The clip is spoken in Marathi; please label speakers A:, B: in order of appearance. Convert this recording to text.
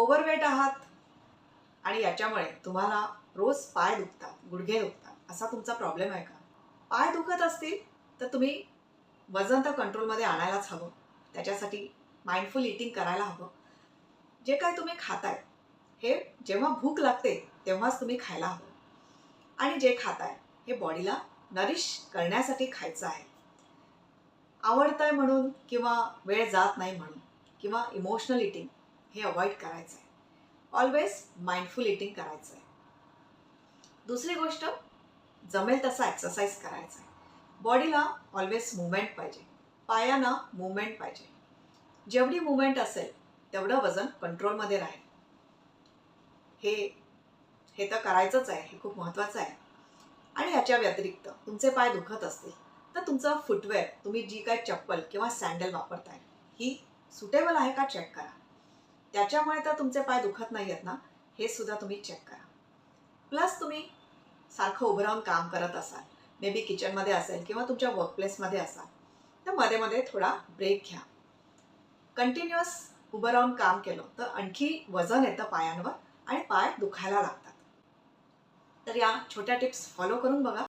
A: ओव्हरवेट आहात आणि याच्यामुळे तुम्हाला रोज पाय दुखतात, गुडघे दुखतात, असा तुमचा प्रॉब्लेम आहे का? पाय दुखत असतील तर तुम्ही वजन तर कंट्रोलमध्ये आणायलाच हवं. त्याच्यासाठी माइंडफुल ईटिंग करायला हवं. जे काय तुम्ही खाताय हे जेव्हा भूक लागते तेव्हाच तुम्ही खायला हवं. आणि जे खाताय हे बॉडीला नरिश करण्यासाठी खायचं आहे. आवडतंय म्हणून किंवा वेळ जात नाही म्हणून किंवा इमोशनल ईटिंग हे अवॉइड करायचं आहे. ऑलवेज माइंडफुल ईटिंग करायचं आहे. दुसरी गोष्ट, जमेल तसा एक्सरसाइज करायचा आहे. बॉडीला ऑलवेज मूवमेंट पाहिजे. पायांना मूवमेंट पाहिजे. जेवढी मूवमेंट असेल तेवढं वजन कंट्रोलमध्ये राहील. हे तर करायचंच आहे. हे खूप महत्त्वाचं आहे. आणि याच्या व्यतिरिक्त तुमचे पाय दुखत असतील तर तुमचं फुटवेअर, तुम्ही जी काय चप्पल किंवा सँडल वापरताय ही सुटेबल आहे का चेक करा. त्याच्यामुळे तर तुमचे पाय दुखत नाही आहेत ना, हे सुद्धा तुम्ही चेक करा. प्लस तुम्ही सारखं उभं राहून काम करत असाल, मे बी किचनमध्ये असेल किंवा तुमच्या वर्कप्लेसमध्ये असाल, तर मध्ये मध्ये थोडा ब्रेक घ्या. कंटिन्युअस उभं राहून काम केलं तर आणखी वजन येतं पायांवर आणि पाय दुखायला लागतात. तर या छोट्या टिप्स फॉलो करून बघा.